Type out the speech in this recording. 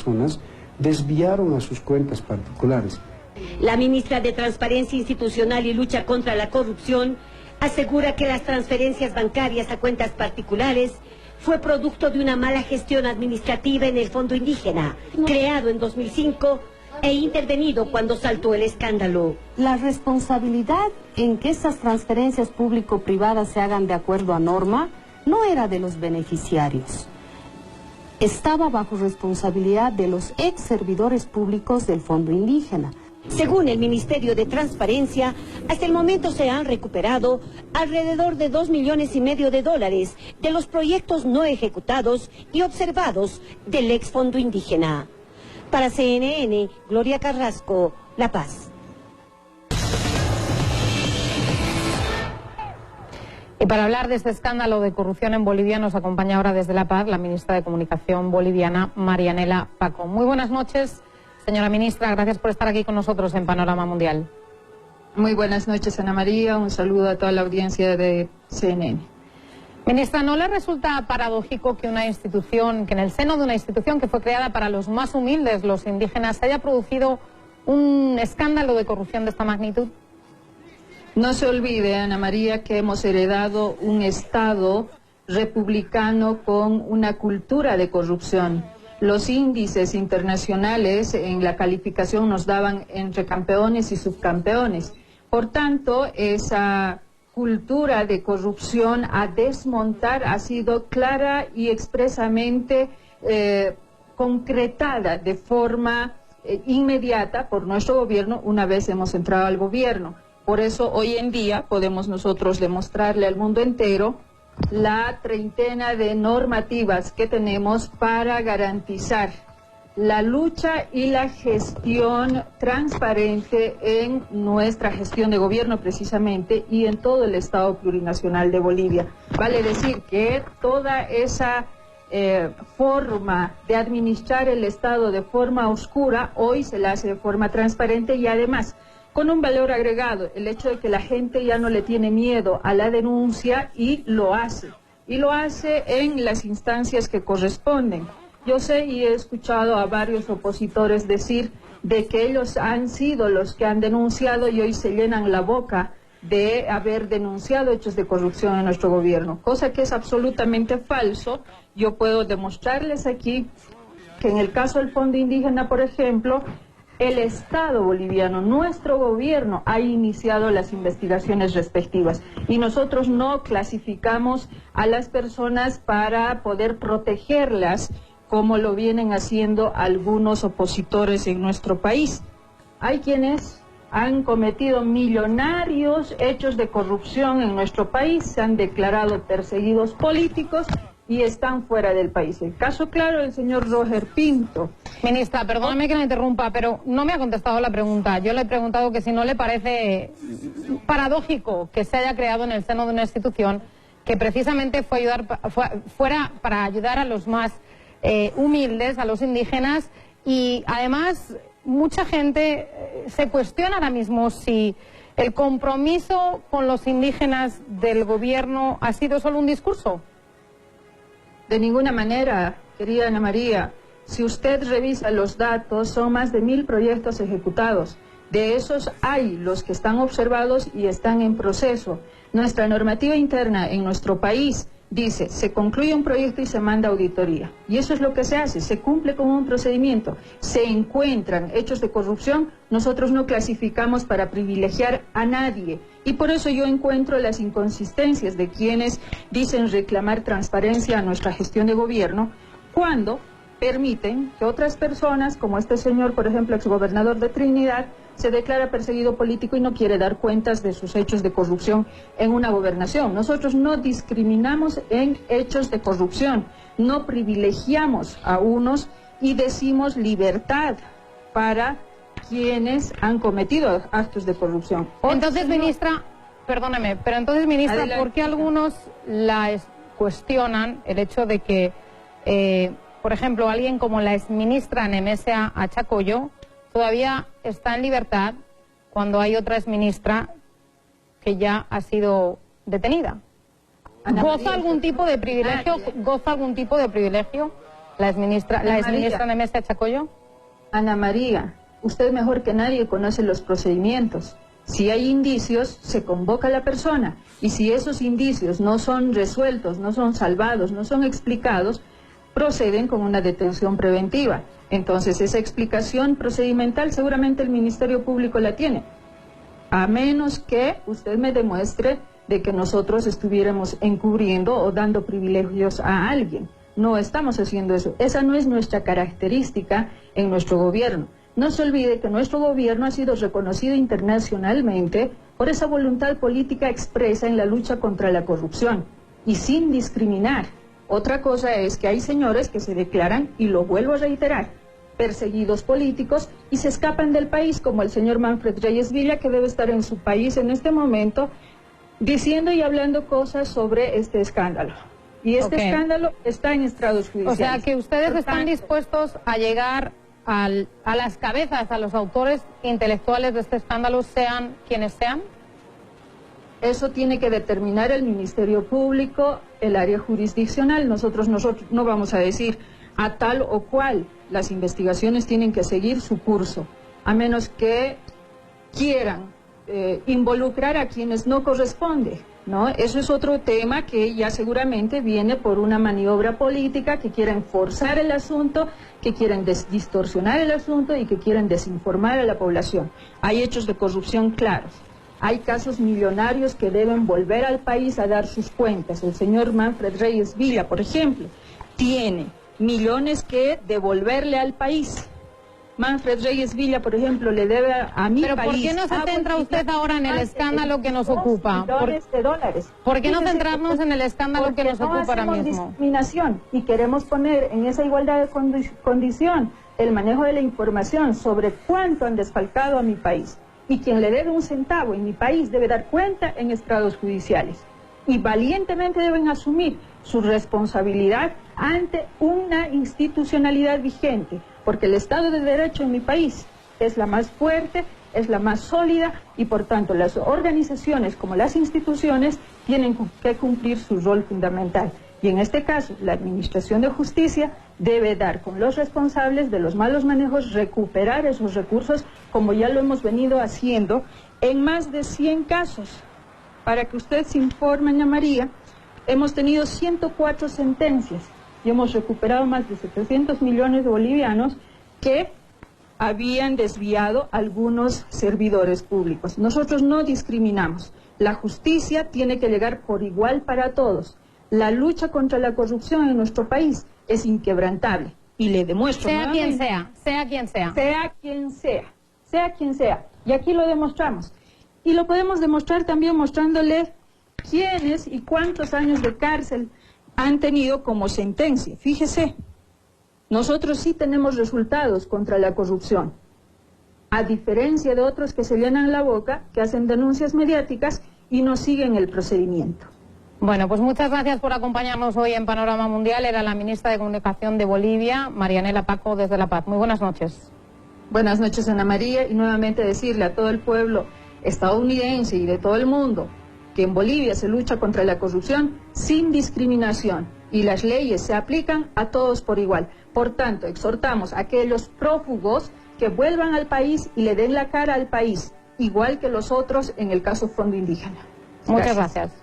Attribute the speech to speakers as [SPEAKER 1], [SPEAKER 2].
[SPEAKER 1] personas desviaron a sus cuentas particulares.
[SPEAKER 2] La ministra de Transparencia Institucional y Lucha contra la Corrupción asegura que las transferencias bancarias a cuentas particulares fue producto de una mala gestión administrativa en el Fondo Indígena, creado en 2005 e intervenido cuando saltó el escándalo.
[SPEAKER 3] La responsabilidad en que esas transferencias público-privadas se hagan de acuerdo a norma no era de los beneficiarios. Estaba bajo responsabilidad de los ex servidores públicos del Fondo Indígena.
[SPEAKER 2] Según el Ministerio de Transparencia, hasta el momento se han recuperado alrededor de $2,5 millones de los proyectos no ejecutados y observados del ex Fondo Indígena. Para CNN, Gloria Carrasco, La Paz.
[SPEAKER 4] Y para hablar de este escándalo de corrupción en Bolivia nos acompaña ahora desde La Paz la ministra de Comunicación boliviana, Marianela Pacón. Muy buenas noches, señora ministra, gracias por estar aquí con nosotros en Panorama Mundial.
[SPEAKER 5] Muy buenas noches, Ana María, un saludo a toda la audiencia de CNN.
[SPEAKER 4] Ministra, ¿no le resulta paradójico que una institución, que en el seno de una institución que fue creada para los más humildes, los indígenas, se haya producido un escándalo de corrupción de esta magnitud?
[SPEAKER 5] No se olvide, Ana María, que hemos heredado un Estado republicano con una cultura de corrupción. Los índices internacionales en la calificación nos daban entre campeones y subcampeones. Por tanto, esa cultura de corrupción a desmontar ha sido clara y expresamente concretada de forma inmediata por nuestro gobierno una vez hemos entrado al gobierno. Por eso hoy en día podemos nosotros demostrarle al mundo entero la treintena de normativas que tenemos para garantizar la lucha y la gestión transparente en nuestra gestión de gobierno precisamente y en todo el Estado plurinacional de Bolivia. Vale decir que toda esa forma de administrar el Estado de forma oscura hoy se la hace de forma transparente y además con un valor agregado, el hecho de que la gente ya no le tiene miedo a la denuncia y lo hace en las instancias que corresponden. Yo sé y he escuchado a varios opositores decir de que ellos han sido los que han denunciado y hoy se llenan la boca de haber denunciado hechos de corrupción en nuestro gobierno, cosa que es absolutamente falso. Yo puedo demostrarles aquí que en el caso del Fondo Indígena, por ejemplo, el Estado boliviano, nuestro gobierno, ha iniciado las investigaciones respectivas y nosotros no clasificamos a las personas para poder protegerlas como lo vienen haciendo algunos opositores en nuestro país. Hay quienes han cometido millonarios hechos de corrupción en nuestro país, se han declarado perseguidos políticos y están fuera del país. El caso claro del señor Roger Pinto.
[SPEAKER 4] Ministra, perdóname que me interrumpa, pero no me ha contestado la pregunta. Yo le he preguntado que si no le parece paradójico que se haya creado en el seno de una institución que precisamente fuera para ayudar a los más humildes, a los indígenas, y además mucha gente se cuestiona ahora mismo si el compromiso con los indígenas del gobierno ha sido solo un discurso.
[SPEAKER 5] De ninguna manera, querida Ana María. Si usted revisa los datos, son más de 1.000 proyectos ejecutados. De esos hay los que están observados y están en proceso. Nuestra normativa interna en nuestro país dice, se concluye un proyecto y se manda auditoría. Y eso es lo que se hace, se cumple con un procedimiento. Se encuentran hechos de corrupción, nosotros no clasificamos para privilegiar a nadie. Y por eso yo encuentro las inconsistencias de quienes dicen reclamar transparencia a nuestra gestión de gobierno, cuando permiten que otras personas, como este señor, por ejemplo, exgobernador de Trinidad, se declara perseguido político y no quiere dar cuentas de sus hechos de corrupción en una gobernación. Nosotros no discriminamos en hechos de corrupción, no privilegiamos a unos y decimos libertad para quienes han cometido actos de corrupción.
[SPEAKER 4] Entonces, ministra, perdóneme, pero entonces, ministra, adelante. ¿Por qué algunos la cuestionan el hecho de que, por ejemplo, alguien como la exministra Nemesia Achacoyo todavía está en libertad cuando hay otra exministra que ya ha sido detenida? ¿Goza algún tipo de privilegio? la exministra Nemesio Chacoyo?
[SPEAKER 5] Ana María, usted mejor que nadie conoce los procedimientos. Si hay indicios, se convoca a la persona. Y si esos indicios no son resueltos, no son salvados, no son explicados, proceden con una detención preventiva. Entonces, esa explicación procedimental seguramente el Ministerio Público la tiene. A menos que usted me demuestre de que nosotros estuviéramos encubriendo o dando privilegios a alguien. No estamos haciendo eso. Esa no es nuestra característica en nuestro gobierno. No se olvide que nuestro gobierno ha sido reconocido internacionalmente por esa voluntad política expresa en la lucha contra la corrupción y sin discriminar. Otra cosa es que hay señores que se declaran, y lo vuelvo a reiterar, perseguidos políticos y se escapan del país, como el señor Manfred Reyes Villa, que debe estar en su país en este momento diciendo y hablando cosas sobre este escándalo. Y este escándalo está en estrados judiciales.
[SPEAKER 4] O sea, que ustedes están dispuestos a llegar a las cabezas, a los autores intelectuales de este escándalo, sean quienes sean.
[SPEAKER 5] Eso tiene que determinar el Ministerio Público, el área jurisdiccional. Nosotros no vamos a decir a tal o cual. Las investigaciones tienen que seguir su curso, a menos que quieran involucrar a quienes no corresponde, ¿no? Eso es otro tema que ya seguramente viene por una maniobra política, que quieren forzar el asunto, que quieren distorsionar el asunto y que quieren desinformar a la población. Hay hechos de corrupción claros. Hay casos millonarios que deben volver al país a dar sus cuentas. El señor Manfred Reyes Villa, por ejemplo, tiene millones que devolverle al país. Manfred Reyes Villa, por ejemplo, le debe a mi
[SPEAKER 4] Pero
[SPEAKER 5] país...
[SPEAKER 4] ¿por qué no se centra usted ahora en el escándalo que nos ocupa? ¿Por qué no centrarnos en el escándalo que nos ocupa ahora mismo?
[SPEAKER 5] Discriminación y queremos poner en esa igualdad de condición el manejo de la información sobre cuánto han desfalcado a mi país. Y quien le debe un centavo en mi país debe dar cuenta en estrados judiciales. Y valientemente deben asumir su responsabilidad ante una institucionalidad vigente, porque el Estado de Derecho en mi país es la más fuerte, es la más sólida, y por tanto las organizaciones como las instituciones tienen que cumplir su rol fundamental. Y en este caso, la Administración de Justicia debe dar con los responsables de los malos manejos, recuperar esos recursos, como ya lo hemos venido haciendo en más de 100 casos. Para que usted se informe, Ana María, hemos tenido 104 sentencias y hemos recuperado más de 700 millones de bolivianos que habían desviado algunos servidores públicos. Nosotros no discriminamos. La justicia tiene que llegar por igual para todos. La lucha contra la corrupción en nuestro país es inquebrantable. Y le demuestro
[SPEAKER 4] sea quien sea, sea quien sea.
[SPEAKER 5] Sea quien sea, sea quien sea. Y aquí lo demostramos. Y lo podemos demostrar también mostrándole quiénes y cuántos años de cárcel han tenido como sentencia. Fíjese, nosotros sí tenemos resultados contra la corrupción, a diferencia de otros que se llenan la boca, que hacen denuncias mediáticas y no siguen el procedimiento.
[SPEAKER 4] Bueno, pues muchas gracias por acompañarnos hoy en Panorama Mundial. Era la ministra de Comunicación de Bolivia, Marianela Paco, desde La Paz. Muy buenas noches.
[SPEAKER 5] Buenas noches, Ana María, y nuevamente decirle a todo el pueblo estadounidense y de todo el mundo que en Bolivia se lucha contra la corrupción sin discriminación y las leyes se aplican a todos por igual. Por tanto, exhortamos a aquellos prófugos que vuelvan al país y le den la cara al país, igual que los otros en el caso Fondo Indígena.
[SPEAKER 4] Muchas gracias.